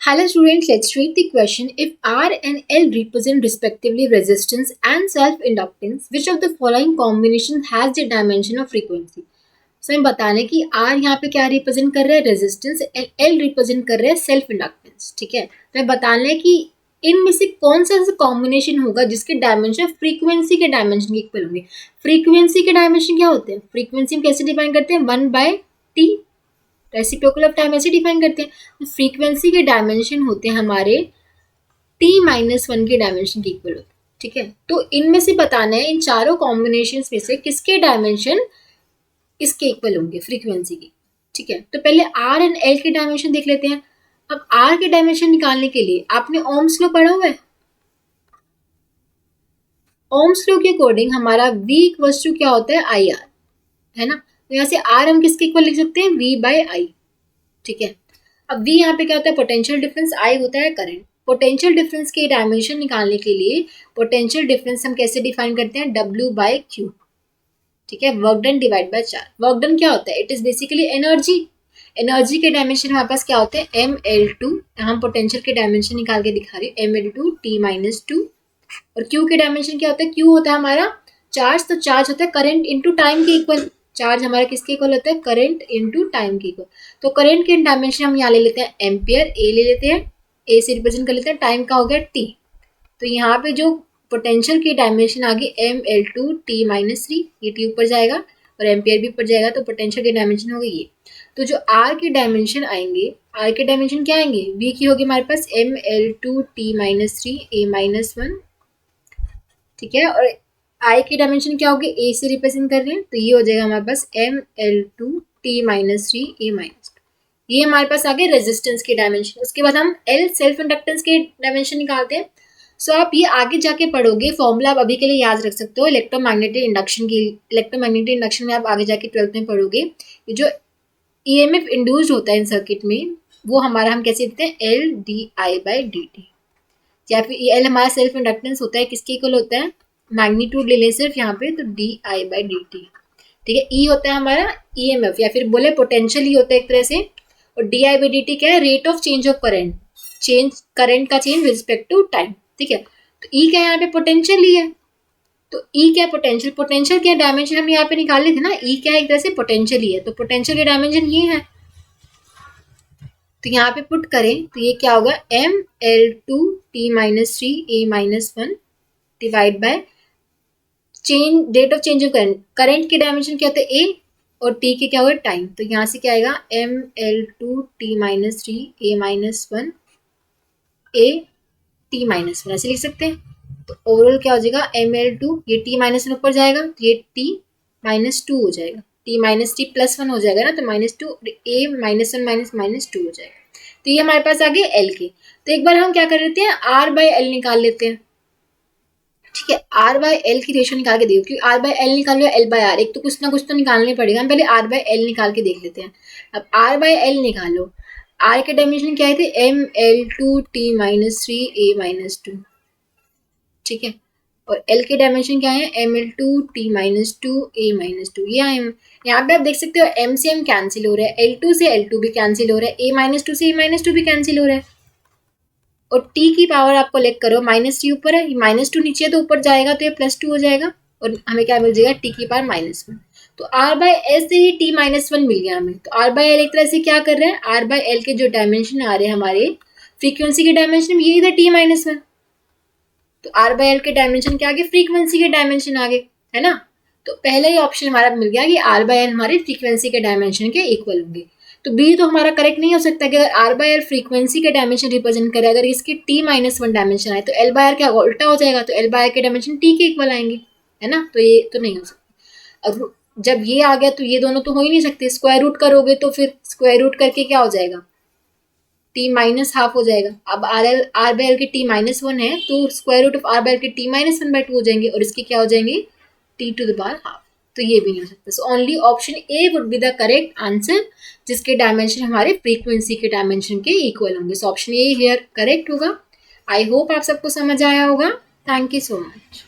Hello students, let's read the question. If R and L represent respectively resistance and self-inductance, which of the following combination has the dimension of frequency? So हमें बताना है कि R यहाँ पे क्या represent कर रहा है, रेजिस्टेंस, एंड L रिप्रेजेंट कर रहा है सेल्फ इंडक्टेंस. ठीक है, तो हमें बताना है कि इनमें से कौन सा कॉम्बिनेशन होगा जिसके डायमेंशन फ्रीक्वेंसी के डायमेंशन के इक्वल होंगे. फ्रीक्वेंसी के डायमेंशन क्या होते हैं, फ्रीक्वेंसी हम कैसे डिफाइन करते हैं, 1/t. रेसिप्रोकल ऑफ टाइम ऐसे डिफाइन करते हैं. तो फ्रीक्वेंसी के डायमेंशन होते हैं हमारे t-1 के डायमेंशन के इक्वल होते हैं. ठीक है, तो इनमें से बताना है इन चारों कॉम्बिनेशन में से किसके डायमेंशन इसके इक्वल होंगे फ्रीक्वेंसी की. ठीक है, तो पहले आर एंड एल के डायमेंशन देख लेते हैं. अब आर के डायमेंशन निकालने के लिए आपने ओम्स लॉ पढ़ा हुआ है. ओम्स लॉ के अकॉर्डिंग हमारा v इक्वल्स टू क्या होता है, आई आर, है ना. तो यहाँ से आर हम किसके इक्वल लिख सकते हैं, v/i. ठीक है, अब v यहाँ पे क्या होता है, पोटेंशियल डिफरेंस, i होता है करंट. पोटेंशियल डिफरेंस के डायमेंशन निकालने के लिए पोटेंशियल डिफरेंस हम कैसे डिफाइन करते हैं, W/Q. ठीक है, work done divide by charge. Work done क्या होता है, it is basically energy. Energy के डायमेंशन हमारे पास क्या होते हैं, ml2. हम पोटेंशियल के डायमेंशन निकाल के दिखा रहे हैं, ml2 t-2. और Q के डायमेंशन क्या होता है, Q होता है हमारा चार्ज. तो चार्ज होता है करंट इंटू टाइम के इक्वल. चार्ज हमारा किसके इक्वल होता है, करंट इंटू टाइम के इक्वल. तो करंट के डायमेंशन हम यहाँ ले लेते हैं एम्पियर, ए ले लेते हैं, ए से रिप्रेजेंट कर लेते हैं. टाइम का हो गया टी. तो यहाँ पे जो पोटेंशियल की डायमेंशन आ गई ml2 t-3, ये टी ऊपर जाएगा और एम्पियर भी ऊपर जाएगा, तो पोटेंशियल की डायमेंशन हो गई ये. तो जो आर के डायमेंशन आएंगे, आर के डायमेंशन क्या आएंगे, वी की होगी हमारे पास ml2 t-3 a-1. ठीक है, और आई की डायमेंशन क्या होगी, ए से रिप्रेजेंट कर रहे हैं, तो ये हो जाएगा हमारे पास ml2 t-3 a-2. ये हमारे पास आ गए रेजिस्टेंस के डायमेंशन. उसके बाद हम एल सेल्फ इंडक्टेंस के डायमेंशन निकालते हैं. सो आप ये आगे जाके पढ़ोगे, फॉर्मूला आप अभी के लिए याद रख सकते हो इलेक्ट्रोमैग्नेटिक इंडक्शन की. इलेक्ट्रोमैग्नेटिक इंडक्शन में आप आगे जाके 12th में पढ़ोगे. ये जो ईएमएफ इंड्यूस्ड होता है इन सर्किट में, वो हमारा हम कैसे देते हैं, L D I by D T. या फिर एल हमारा सेल्फ इंडक्टेंस होता है, किसके इक्वल होता है, मैग्नीट्यूड ले लें सिर्फ यहाँ पे, तो D I by D T. ठीक है, ई होता है हमारा ईएमएफ, या फिर बोले पोटेंशियल ही होता है एक तरह से. और D I by D T क्या है, rate of change of current, change current का चेंज रिस्पेक्ट टू टाइम. ठीक है, तो ई क्या है यहाँ पे, पोटेंशियल ही है. तो ई क्या है, पोटेंशियल. पोटेंशियल क्या डायमेंशन हम यहाँ पे निकाल लिए थे ना, ई क्या है, एक तरह से पोटेंशियल ही है. तो पोटेंशियल के डायमेंशन ये है, तो यहाँ पे पुट करें तो ये क्या होगा, ml2 t-3 a-1 divide by change, rate of change of current. Current के डायमेंशन क्या होता है, ए, और टी के क्या होगा, टाइम. तो यहाँ से क्या आएगा, ml2 t-3 a-1 a t-1, ऐसे लिख सकते हैं. तो ओवरऑल क्या हो जाएगा, ml2, ये t-1 ऊपर जाएगा, तो ये t-2 हो जाएगा, t-t+1 हो जाएगा ना, तो -2, a-1 -2 हो जाएगा. तो ये हमारे पास आ गए एल के. तो एक बार हम क्या कर लेते हैं, आर बाय एल निकाल लेते हैं. ठीक है, आर बाय एल की रेशियो निकाल के देखो, क्योंकि आर बाय एल निकाल लो, एल बाय आर, एक तो कुछ ना कुछ तो निकालना पड़ेगा. हम पहले आर बाय एल निकाल के देख लेते हैं. अब आर बाय एल निकालो, आर के डायमेंशन क्या थे, ml2 t-3 a-2. ठीक है, और एल के डायमेंशन क्या है, ml2 t-2 a-2. ये आए. यहाँ पे आप देख सकते हो m से m कैंसिल हो रहा है, L2 से L2 भी कैंसिल हो रहा है, a-2 से a-2 भी कैंसिल हो रहा है. और t की पावर आप कलेक्ट करो, -t ऊपर है, -2 नीचे है, तो ऊपर जाएगा तो ये +2 हो जाएगा, और हमें क्या मिल जाएगा, t की पावर -1. तो r बाय एल से ही t-1 मिल गया हमें. तो r बाय एल एक तरह से क्या कर रहे हैं, r बाय एल के जो डायमेंशन आ रहे हैं हमारे फ्रीक्वेंसी के डायमेंशन, ये था t-1. तो आर बाय एल के डायमेंशन क्या आ गए, फ्रीक्वेंसी के डायमेंशन आ गए, है ना. तो पहला ही ऑप्शन हमारा मिल गया कि आर बाय एल हमारे फ्रीक्वेंसी के डायमेंशन के इक्वल होंगे. तो बी तो हमारा करेक्ट नहीं हो सकता कि अगर आर बाय एल फ्रीक्वेंसी के डायमेंशन रिप्रेजेंट करे, अगर इसके t-1 डायमेंशन आए, तो एल बाय आर क्या उल्टा हो जाएगा, तो एल बाय आर के डायमेंशन टी के इक्वल आएंगे, है ना. तो ये तो नहीं हो सकता. अब जब ये आ गया तो ये दोनों तो हो ही नहीं सकते. स्क्वायर रूट करोगे तो फिर स्क्वायर रूट करके क्या हो जाएगा, t-½ हो जाएगा. अब आर बाय एल के t-1 है, तो square root of R by L के t-1/2 हो जाएंगे, और इसके क्या हो जाएंगे, t⁻². तो ये भी नहीं हो सकता. So only option A would be the correct answer, जिसके डायमेंशन हमारे फ्रीक्वेंसी के डायमेंशन के इक्वल होंगे. So option A here correct होगा. आई होप आप सबको समझ आया होगा. Thank you so much.